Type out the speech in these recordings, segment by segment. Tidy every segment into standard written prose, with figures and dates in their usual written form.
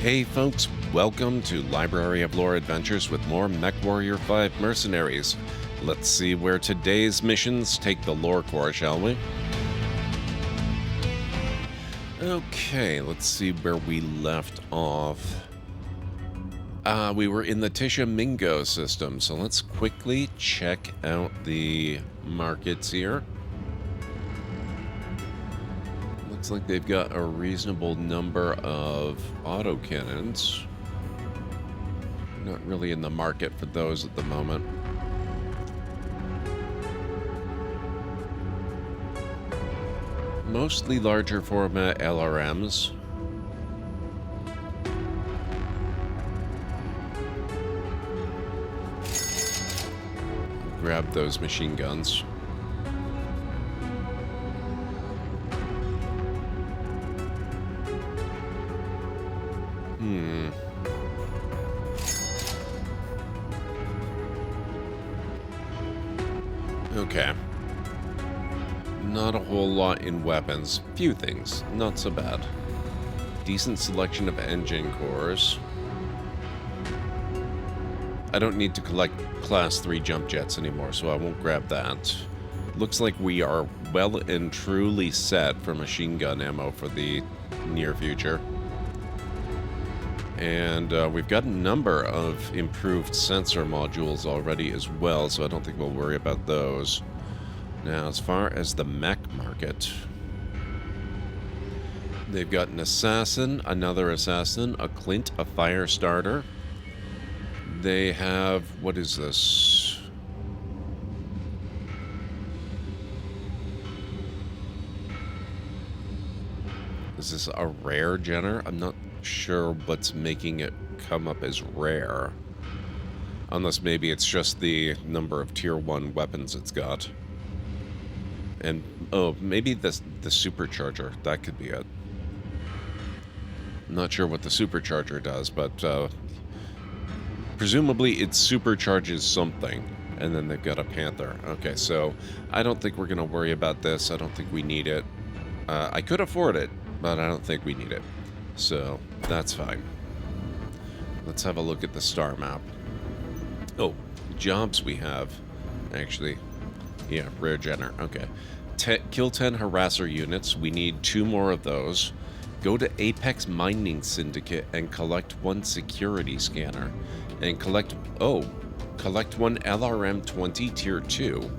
Hey folks, welcome to Library of Lore Adventures with more MechWarrior 5 Mercenaries. Let's see where today's missions take the lore core, shall we? Okay, let's see where we left off. We were in the Tishomingo system, so let's quickly check out the markets here. Looks like they've got a reasonable number of autocannons. Not really in the market for those at the moment. Mostly larger format LRMs. Grab those machine guns. Okay. Not a whole lot in weapons. Few things. Not so bad. Decent selection of engine cores. I don't need to collect Class 3 jump jets anymore, so I won't grab that. Looks like we are well and truly set for machine gun ammo for the near future. And we've got a number of improved sensor modules already as well, so I don't think we'll worry about those. Now, as far as the mech market, they've got an assassin, another assassin, a Clint, a fire starter. They have, what is this? Is this a rare Jenner? I'm not sure what's making it come up as rare. Unless maybe it's just the number of tier 1 weapons it's got. And, oh, maybe the supercharger. That could be it. I'm not sure what the supercharger does, but presumably it supercharges something. And then they've got a Panther. Okay, so I don't think we're going to worry about this. I don't think we need it. I could afford it, but I don't think we need it. So, that's fine. Let's have a look at the star map. Oh, jobs we have. Actually, yeah, rare Jenner. Okay. Kill 10 harasser units. We need 2 more of those. Go to Apex Mining Syndicate and collect 1 security scanner. And collect... Oh, collect 1 LRM 20 Tier 2.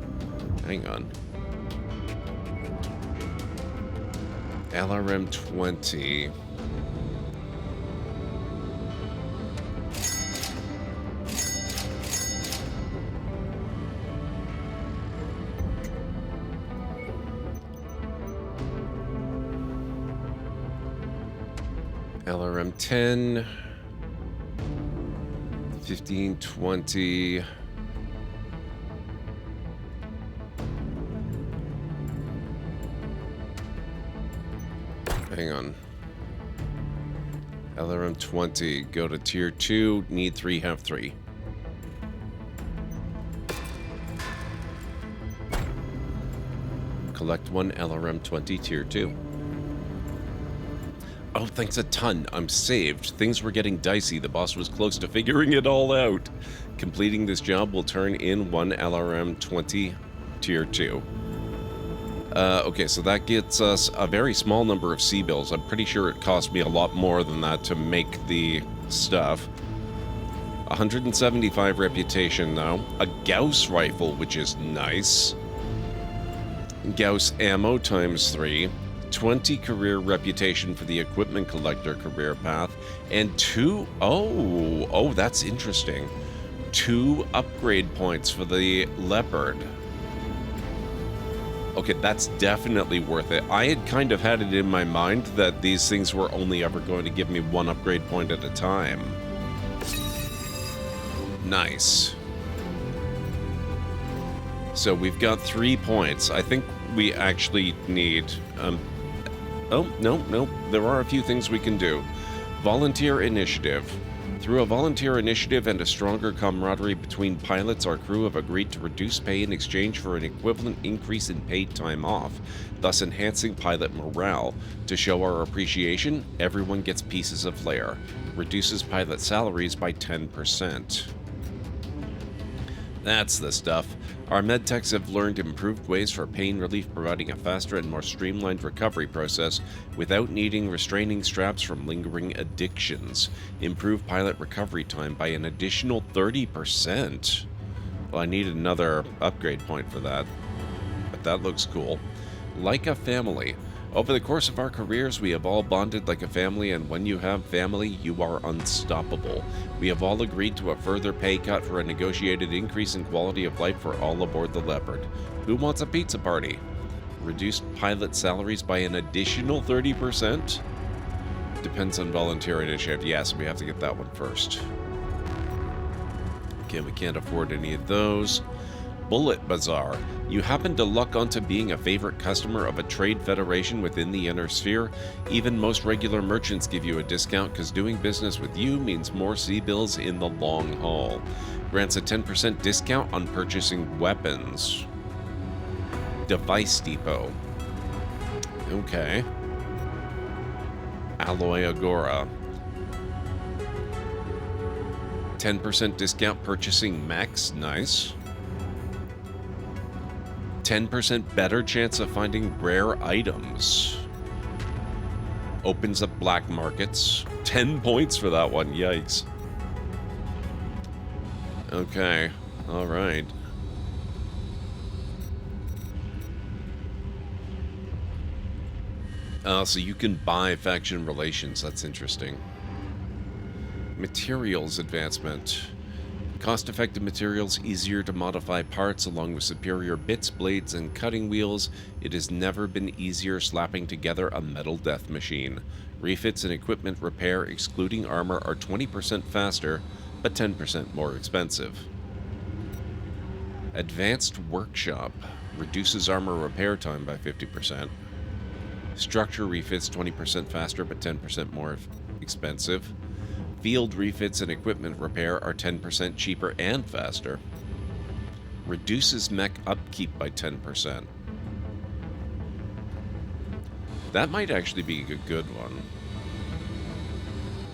Hang on. LRM 20... LRM 10, 15, 20. Hang on. LRM 20, go to tier 2, need 3, have 3. Collect 1 LRM 20 tier 2. Oh, thanks a ton. I'm saved. Things were getting dicey. The boss was close to figuring it all out. Completing this job will turn in 1 LRM 20 tier 2. Okay, so that gets us a very small number of C-bills. I'm pretty sure it cost me a lot more than that to make the stuff. 175 reputation, though. A Gauss rifle, which is nice. Gauss ammo times 3. 20 career reputation for the equipment collector career path, and 2... Oh, that's interesting. 2 upgrade points for the leopard. Okay, that's definitely worth it. I had kind of had it in my mind that these things were only ever going to give me 1 upgrade point at a time. Nice. So we've got 3 points. I think we actually need... Oh, no. There are a few things we can do. Volunteer initiative. Through a volunteer initiative and a stronger camaraderie between pilots, our crew have agreed to reduce pay in exchange for an equivalent increase in paid time off, thus enhancing pilot morale. To show our appreciation, everyone gets pieces of flair. Reduces pilot salaries by 10%. That's the stuff. Our medtechs have learned improved ways for pain relief, providing a faster and more streamlined recovery process without needing restraining straps from lingering addictions. Improve pilot recovery time by an additional 30%. Well, I need another upgrade point for that, but that looks cool. Like a family. Over the course of our careers, we have all bonded like a family, and when you have family, you are unstoppable. We have all agreed to a further pay cut for a negotiated increase in quality of life for all aboard the Leopard. Who wants a pizza party? Reduced pilot salaries by an additional 30%? Depends on volunteer initiative. Yes, we have to get that one first. Okay, we can't afford any of those. Bullet Bazaar. You happen to luck onto being a favorite customer of a trade federation within the inner sphere? Even most regular merchants give you a discount because doing business with you means more C-bills in the long haul. Grants a 10% discount on purchasing weapons. Device Depot. Okay. Alloy Agora. 10% discount purchasing mechs. Nice. 10% better chance of finding rare items. Opens up black markets. 10 points for that one. Yikes. Okay. All right. So you can buy faction relations. That's interesting. Materials advancement. Cost-effective materials, easier to modify parts, along with superior bits, blades, and cutting wheels. It has never been easier slapping together a metal death machine. Refits and equipment repair, excluding armor, are 20% faster, but 10% more expensive. Advanced Workshop reduces armor repair time by 50%. Structure refits 20% faster, but 10% more expensive. Field refits and equipment repair are 10% cheaper and faster. Reduces mech upkeep by 10%. That might actually be a good one.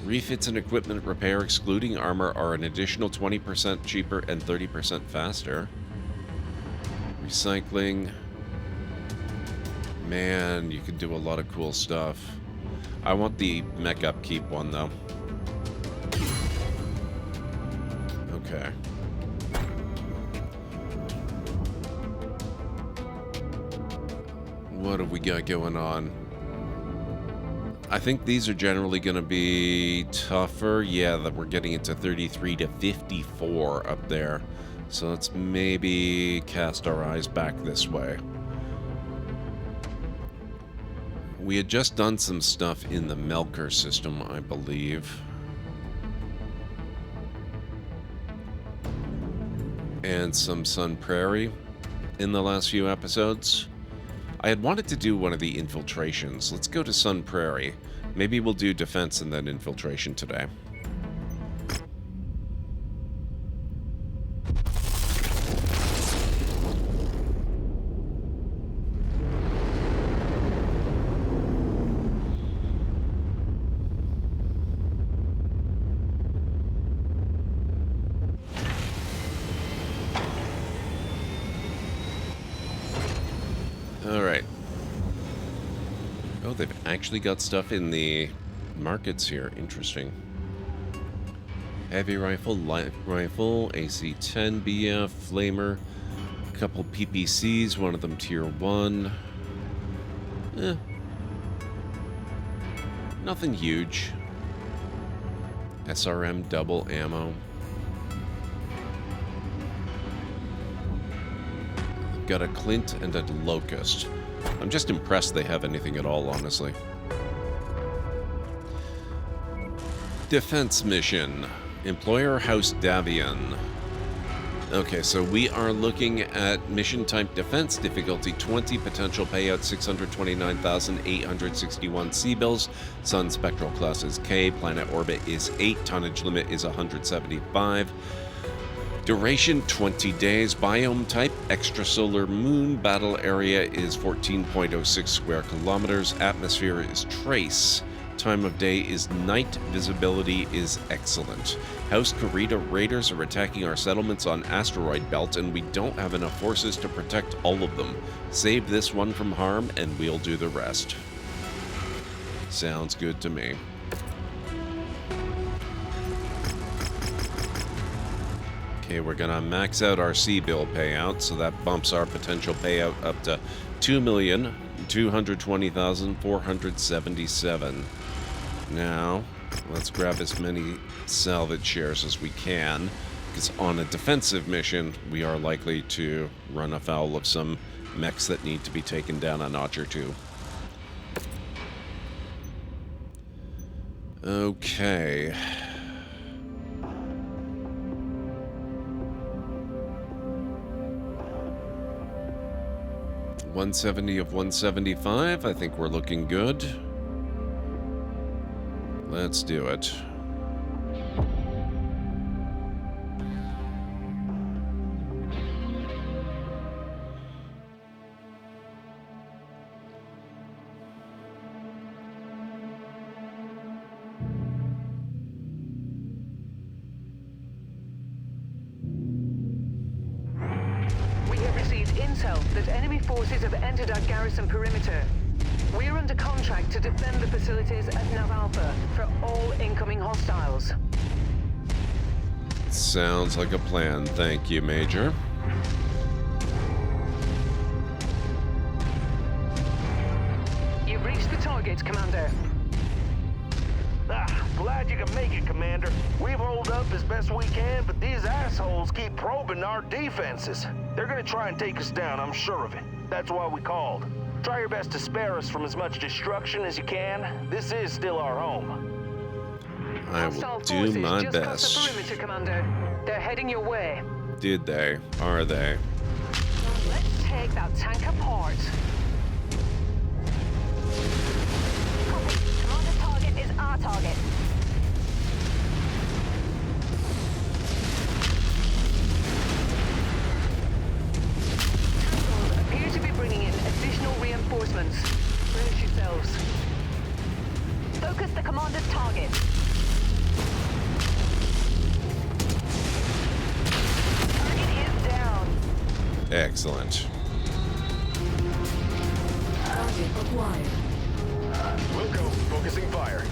Refits and equipment repair, excluding armor, are an additional 20% cheaper and 30% faster. Recycling. Man, you can do a lot of cool stuff. I want the mech upkeep one, though. Okay. What have we got going on? I think these are generally going to be tougher. Yeah, that we're getting into 33 to 54 up there. So let's maybe cast our eyes back this way. We had just done some stuff in the Melker system, I believe. And some Sun Prairie in the last few episodes. I had wanted to do one of the infiltrations. Let's go to Sun Prairie. Maybe we'll do defense and then infiltration today. Alright. Oh, they've actually got stuff in the markets here. Interesting. Heavy rifle, light rifle, AC-10 BF, flamer, a couple PPCs, one of them tier 1. Nothing huge. SRM double ammo. Got a Clint and a Locust. I'm just impressed they have anything at all, honestly. Defense mission. Employer House Davian. Okay, so we are looking at mission type defense, difficulty 20, potential payout 629,861 C-bills, sun spectral class is K, planet orbit is 8, tonnage limit is 175, duration 20 days, biome type extrasolar moon, battle area is 14.06 square kilometers, atmosphere is trace. Time of day is night, visibility is excellent. House Karita raiders are attacking our settlements on asteroid belt, and we don't have enough forces to protect all of them. Save this one from harm, and we'll do the rest. Sounds good to me. Okay, we're gonna max out our C-bill payout, so that bumps our potential payout up to 2,220,477. Now, let's grab as many salvage shares as we can, because on a defensive mission, we are likely to run afoul of some mechs that need to be taken down a notch or two. Okay. $170 of 175. I think we're looking good. Let's do it. We have received intel that enemy forces have entered our garrison perimeter. We are under contract to defend the facilities at Nav Alpha for all incoming hostiles. Sounds like a plan. Thank you, Major. You've reached the target, Commander. Glad you can make it, Commander. We've holed up as best we can, but these assholes keep probing our defenses. They're gonna try and take us down, I'm sure of it. That's why we called. Try your best to spare us from as much destruction as you can. This is still our home. I will do my just best. Cross the perimeter, Commander. They're heading your way. Did they? Are they? Let's take that tank apart. Commander's target is our target. Tangos appear to be bringing in additional reinforcements. Brace yourselves. Focus the commander's target. Target is down. Excellent. Target acquired. We'll go. Focusing fire.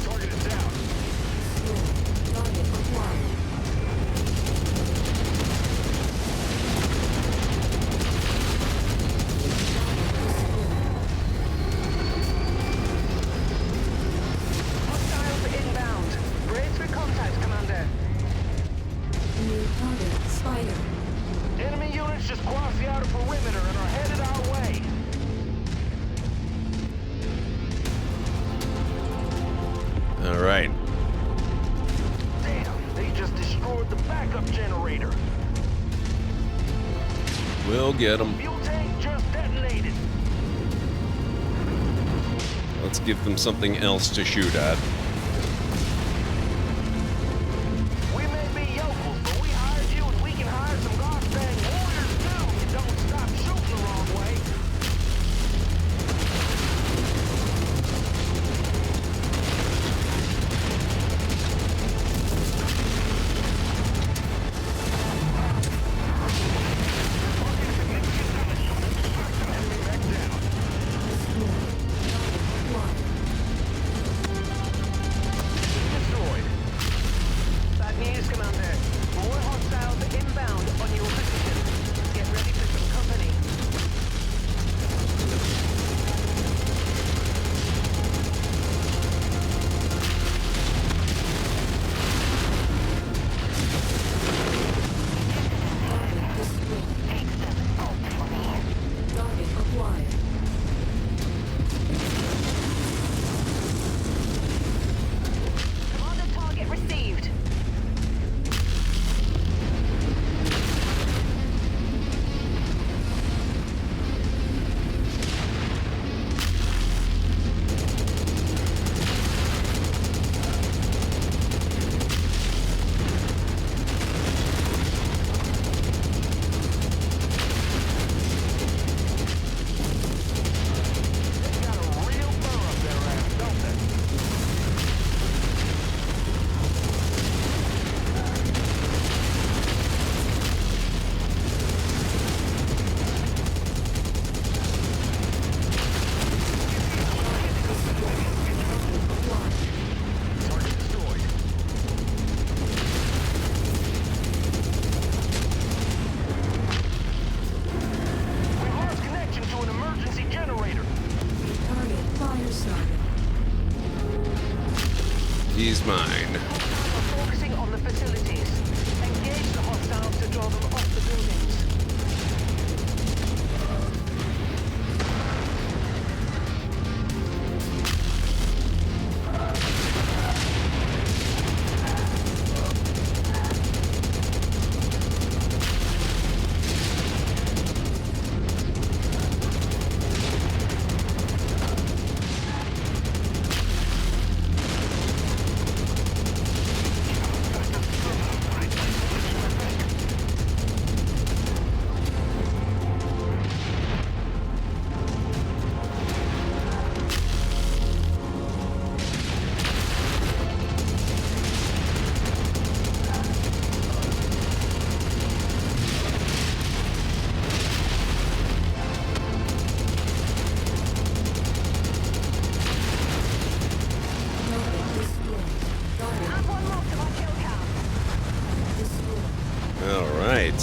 Target is down. Target acquired. Hostiles inbound. Brace for contact, Commander. New target Spider. Enemy units just crossed the outer perimeter and are headed our way. All right. Damn, they just destroyed the backup generator. We'll get them. Fuel tank just detonated. Let's give them something else to shoot at. We may be yokels, but we hired you and we can hire some gosh dang warriors too. You don't stop shooting the wrong way. Enemy mech down. Acquired. is mine. Hostiles are focusing on the facilities. Engage the hostiles to draw them off the buildings. Add one more to our kill count. All right.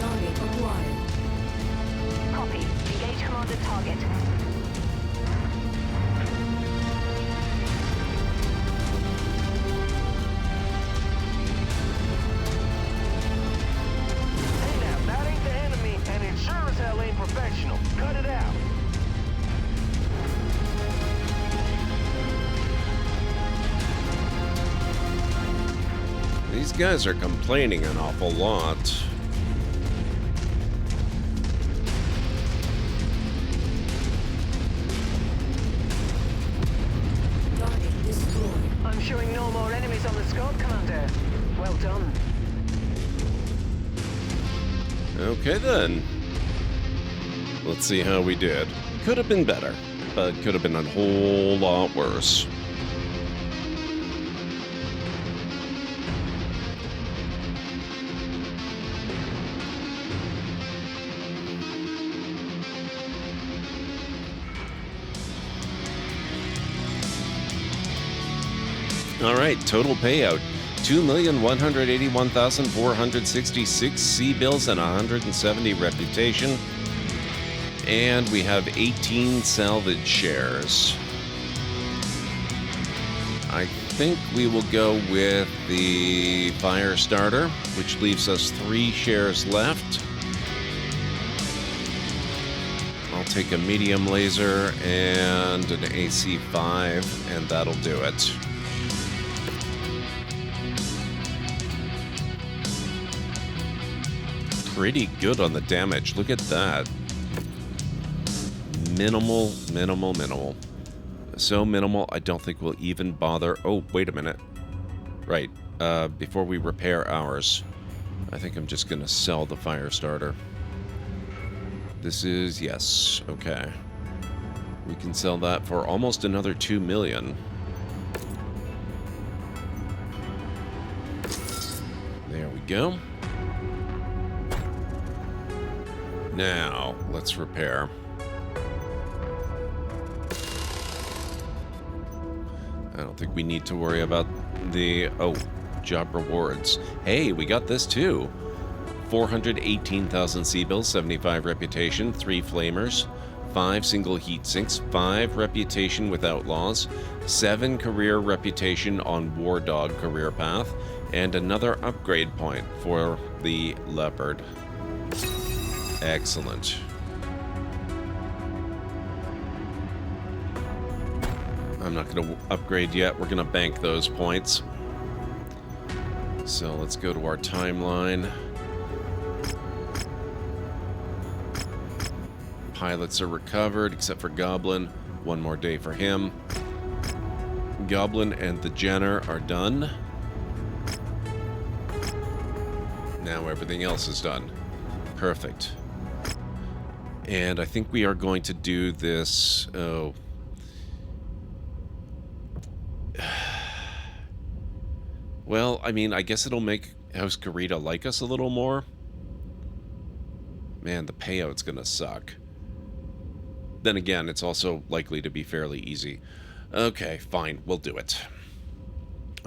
Target acquired. Copy. Engage commanded target. Hey now, that ain't the enemy, and it sure as hell ain't professional. Cut it out. These guys are complaining an awful lot. Target destroyed. I'm showing no more enemies on the scope, Commander. Well done. Okay then. Let's see how we did. Could have been better, but could have been a whole lot worse. All right, total payout. 2,181,466 C-bills and 170 reputation. And we have 18 salvage shares. I think we will go with the fire starter, which leaves us 3 shares left. I'll take a medium laser and an AC-5, and that'll do it. Pretty good on the damage. Look at that. Minimal. So minimal, I don't think we'll even bother. Oh, wait a minute. Right. Before we repair ours, I think I'm just going to sell the fire starter. This is, yes. Okay. We can sell that for almost another 2 million. There we go. Now, let's repair. I don't think we need to worry about the... Oh, job rewards. Hey, we got this too. 418,000 C-bills, 75 reputation, 3 flamers, 5 single heat sinks, 5 reputation with outlaws, 7 career reputation on War Dog career path, and another upgrade point for the Leopard. Excellent. I'm not going to upgrade yet. We're going to bank those points. So let's go to our timeline. Pilots are recovered, except for Goblin. One more day for him. Goblin and the Jenner are done. Now everything else is done. Perfect. And I think we are going to do this... Oh. Well, I mean, I guess it'll make House Karita like us a little more. Man, the payout's gonna suck. Then again, it's also likely to be fairly easy. Okay, fine, we'll do it.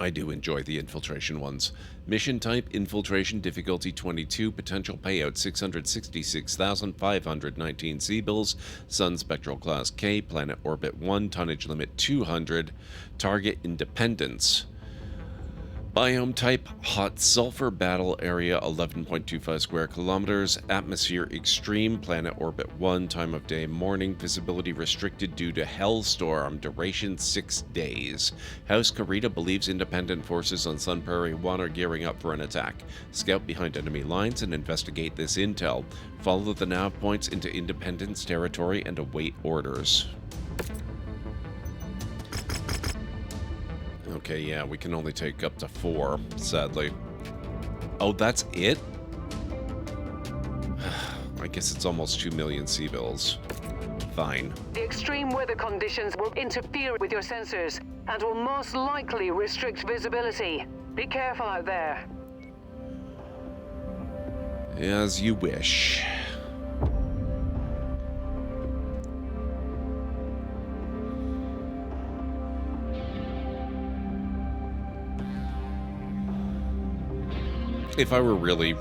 I do enjoy the infiltration ones. Mission type, infiltration, difficulty 22, potential payout 666,519 C-bills, Sun Spectral Class K, planet orbit 1, tonnage limit 200, target independence. Biome type, hot sulfur, battle area 11.25 square kilometers, atmosphere extreme, planet orbit 1, time of day morning, visibility restricted due to hellstorm, duration 6 days. House Karita believes independent forces on Sun Prairie 1 are gearing up for an attack. Scout behind enemy lines and investigate this intel. Follow the nav points into Independence territory and await orders. Okay, yeah, we can only take up to 4, sadly. Oh, that's it? I guess it's almost 2 million C-bills. Fine. The extreme weather conditions will interfere with your sensors and will most likely restrict visibility. Be careful out there. As you wish. If I were really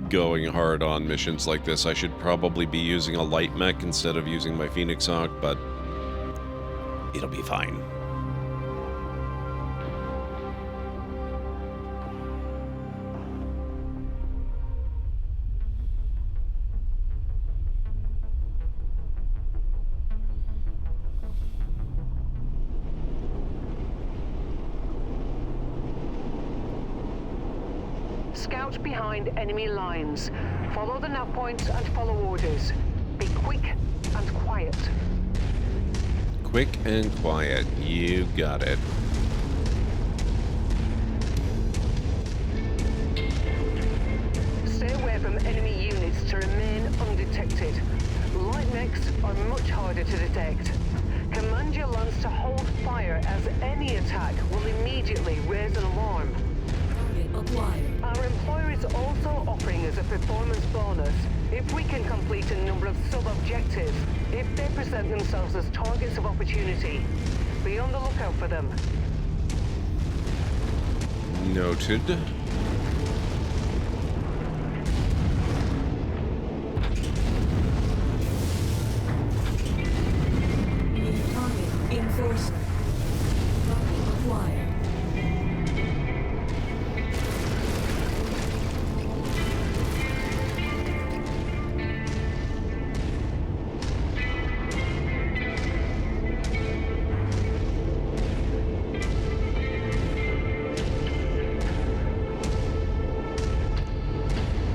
going hard on missions like this, I should probably be using a light mech instead of using my Phoenix Hawk, but it'll be fine. Scout behind enemy lines. Follow the nav points and follow orders. Be quick and quiet. Quick and quiet. You got it. Stay away from enemy units to remain undetected. Light mechs are much harder to detect. Command your lance to hold fire as any attack will immediately raise an alarm. Target acquired. Our employer is also offering us a performance bonus if we can complete a number of sub-objectives if they present themselves as targets of opportunity. Be on the lookout for them. Noted. Target enforcer. Target acquired.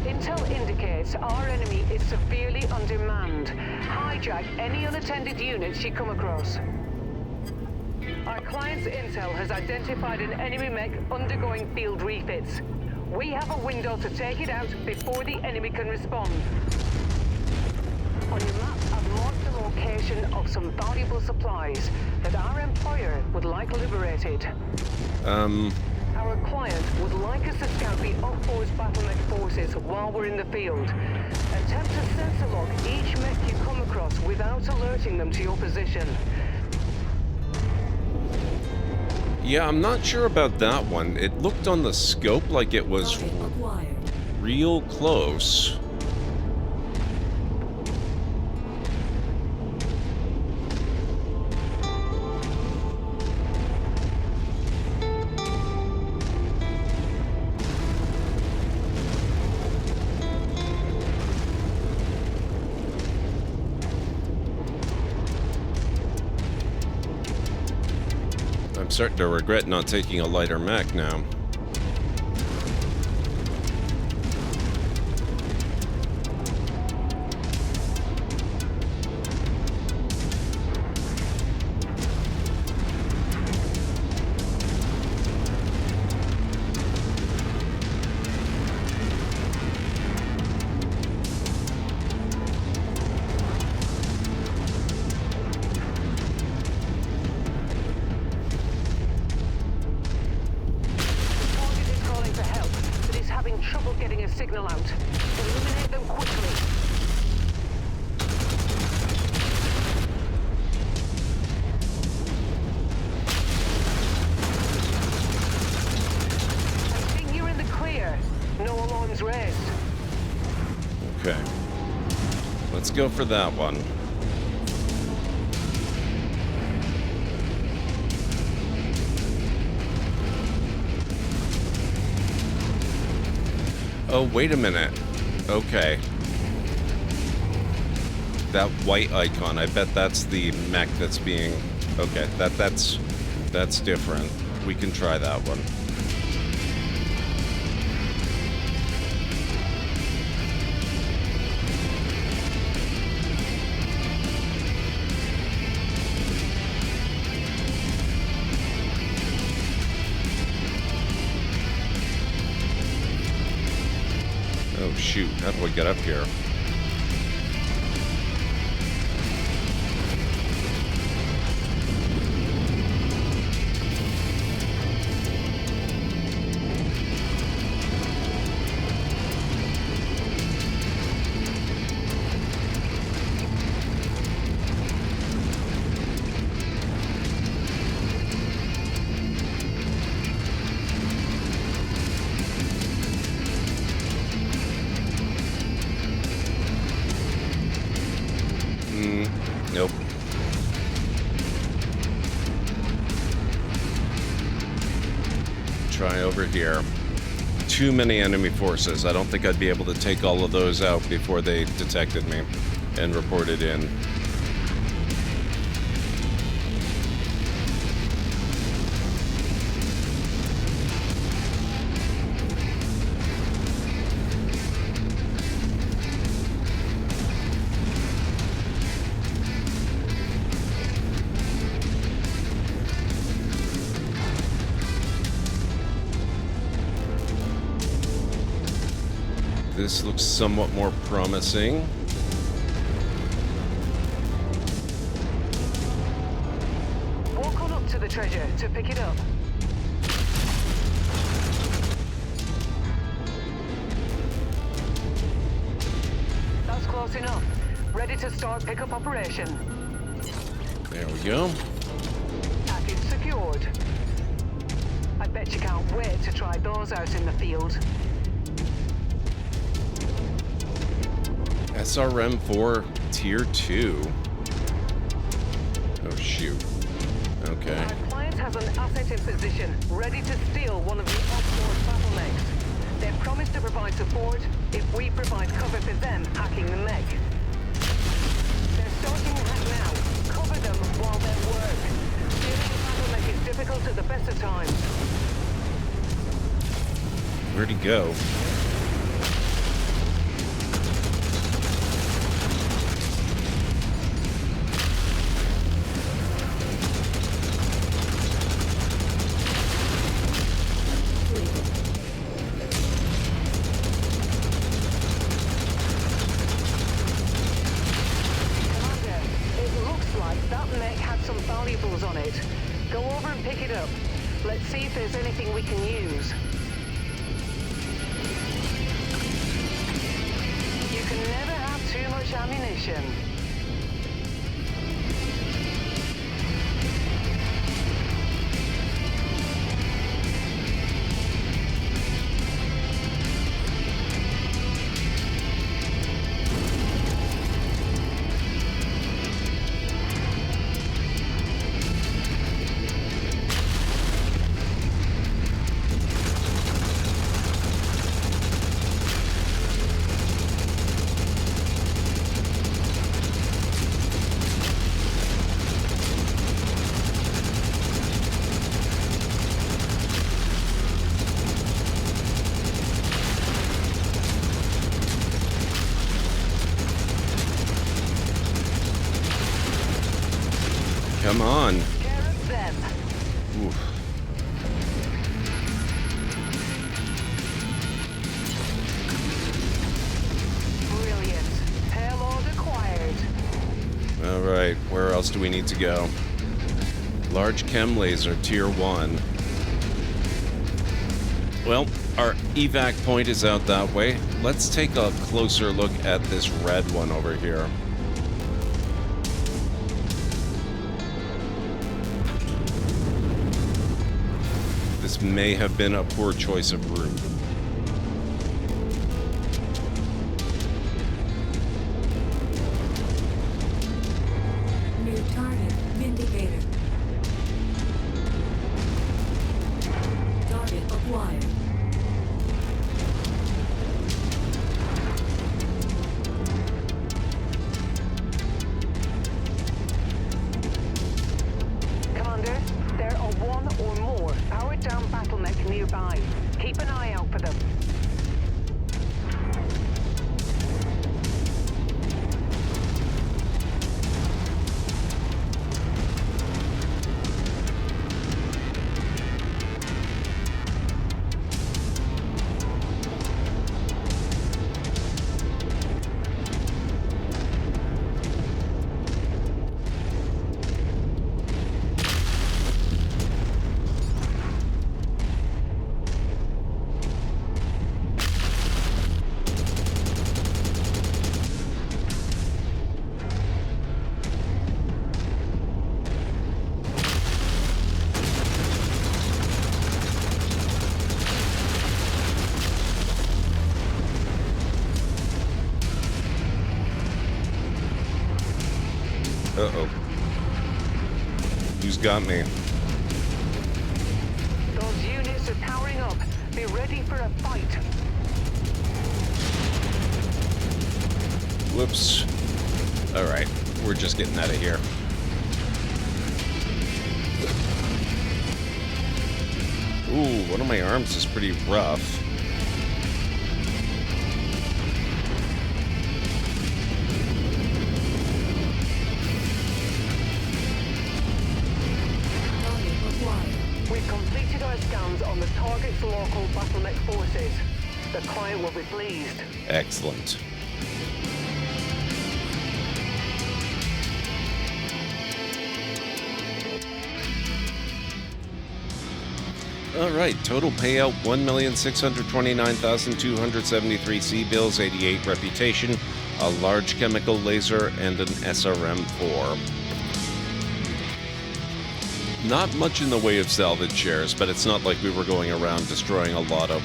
Intel indicates our enemy is severely undermanned. Hijack any unattended units you come across. Our client's intel has identified an enemy mech undergoing field refits. We have a window to take it out before the enemy can respond. On your map, I've marked the location of some valuable supplies that our employer would like liberated. Our client would like us to scout the up-force battlemech forces while we're in the field. Attempt to sensor lock each mech you come across without alerting them to your position. Yeah, I'm not sure about that one. It looked on the scope like it was Target acquired. real close. I'm starting to regret not taking a lighter mech now. Target is calling for help, but is having trouble getting a signal out. Eliminate them quickly. go for that one. Oh, wait a minute. Okay. That white icon, I bet that's the mech that's being... Okay, that's different. We can try that one. Oh shoot, how do I get up here? Nope. Try over here. Too many enemy forces. I don't think I'd be able to take all of those out before they detected me and reported in. This looks somewhat more promising. Walk on up to the treasure to pick it up. That's close enough. Ready to start pickup operation. There we go. Package secured. I bet you can't wait to try those out in the field. SRM-4 Tier 2. Oh, shoot. Okay. Our client has an asset in position, ready to steal one of the off-board battle mechs. They've promised to provide support if we provide cover for them hacking the mech. They're starting the hack now. Cover them while they work. Stealing a battle mech is difficult at the best of times. Where'd he go? On it. Go over and pick it up. Let's see if there's anything we can use. You can never have too much ammunition. Come on. Care of them. Oof. Brilliant. Payload acquired. All right, where else do we need to go? Large chem laser, Tier 1. Well, our evac point is out that way. Let's take a closer look at this red one over here. This may have been a poor choice of route. nearby. Keep an eye out for them. Uh-oh. Who's got me? Those units are powering up. Be ready for a fight. Whoops. Alright, we're just getting out of here. Ooh, one of my arms is pretty rough. We've completed our scans on the target's local bottleneck forces. The client will be pleased. Excellent. Alright, total payout 1,629,273 C-bills, 88 reputation, a large chemical laser, and an SRM-4. Not much in the way of salvage shares, but it's not like we were going around destroying a lot of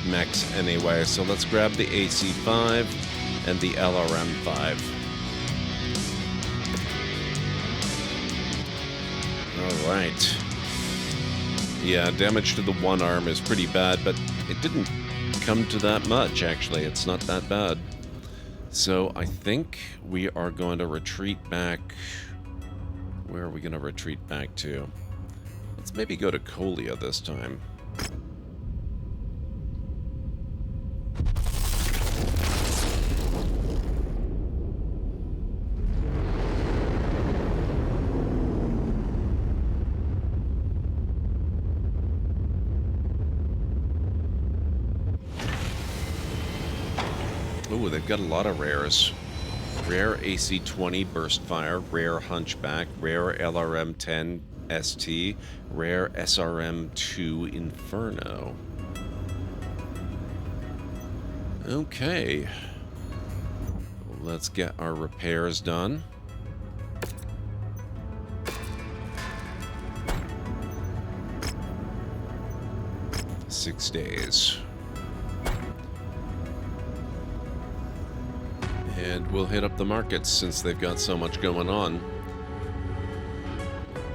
mechs anyway, so let's grab the AC-5 and the LRM-5. Alright. Yeah, damage to the one arm is pretty bad, but it didn't come to that much, actually. It's not that bad. So I think we are going to retreat back. Where are we going to retreat back to? Let's maybe go to Colia this time. Oh, they've got a lot of rares. Rare AC-20 Burst Fire, Rare Hunchback, Rare LRM-10 ST, Rare SRM-2 Inferno. Okay. Let's get our repairs done. Six days. And we'll hit up the markets since they've got so much going on.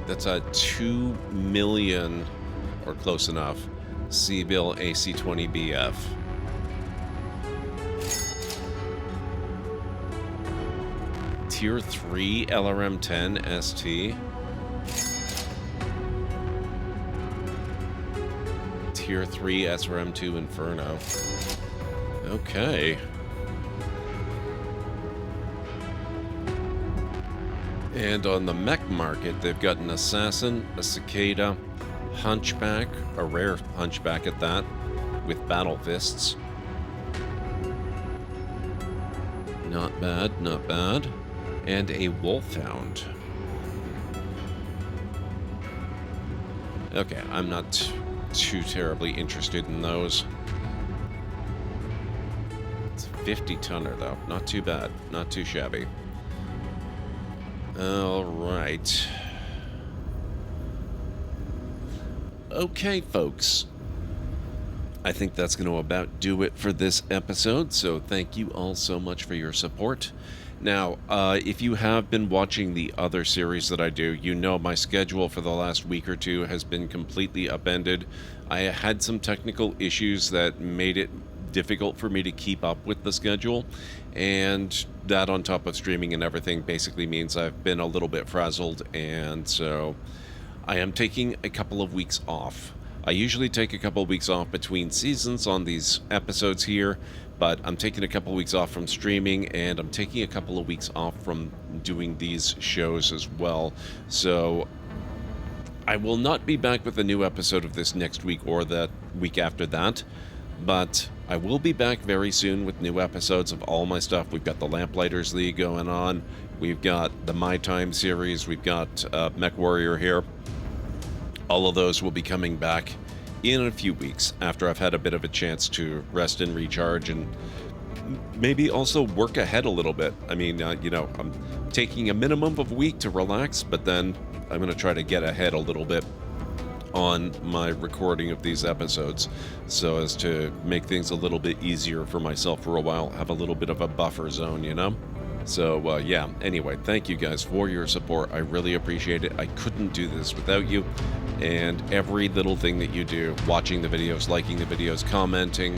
That's a 2 million, or close enough, C-bill AC-20BF. Tier 3 LRM-10 ST. Tier 3 SRM-2 Inferno. Okay. And on the mech market, they've got an Assassin, a Cicada, Hunchback, a rare Hunchback at that, with Battle Fists. Not bad, not bad. And a Wolfhound. Okay, I'm not too terribly interested in those. It's a 50-tonner, though. Not too bad. Not too shabby. All right. Okay, folks. I think that's going to about do it for this episode, so thank you all so much for your support. Now, if you have been watching the other series that I do, you know my schedule for the last week or two has been completely upended. I had some technical issues that made it difficult for me to keep up with the schedule, and that on top of streaming and everything basically means I've been a little bit frazzled, and so I am taking a couple of weeks off. I usually take a couple of weeks off between seasons on these episodes here, but I'm taking a couple of weeks off from streaming, and I'm taking a couple of weeks off from doing these shows as well. So I will not be back with a new episode of this next week or the week after that, but I will be back very soon with new episodes of all my stuff. We've got the Lamplighters League going on. We've got the My Time series. We've got MechWarrior here. All of those will be coming back in a few weeks after I've had a bit of a chance to rest and recharge, and maybe also work ahead a little bit. I mean, I'm taking a minimum of a week to relax, but then I'm going to try to get ahead a little bit on my recording of these episodes so as to make things a little bit easier for myself for a while, have a little bit of a buffer zone, So, yeah, anyway, thank you guys for your support. I really appreciate it. I couldn't do this without you. And every little thing that you do, watching the videos, liking the videos, commenting,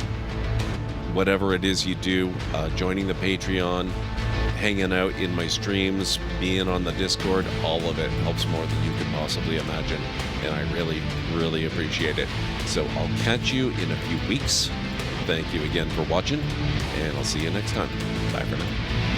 whatever it is you do, joining the Patreon, hanging out in my streams, being on the Discord, all of it helps more than you can possibly imagine. And I really, really appreciate it. So I'll catch you in a few weeks. Thank you again for watching, and I'll see you next time. Bye for now.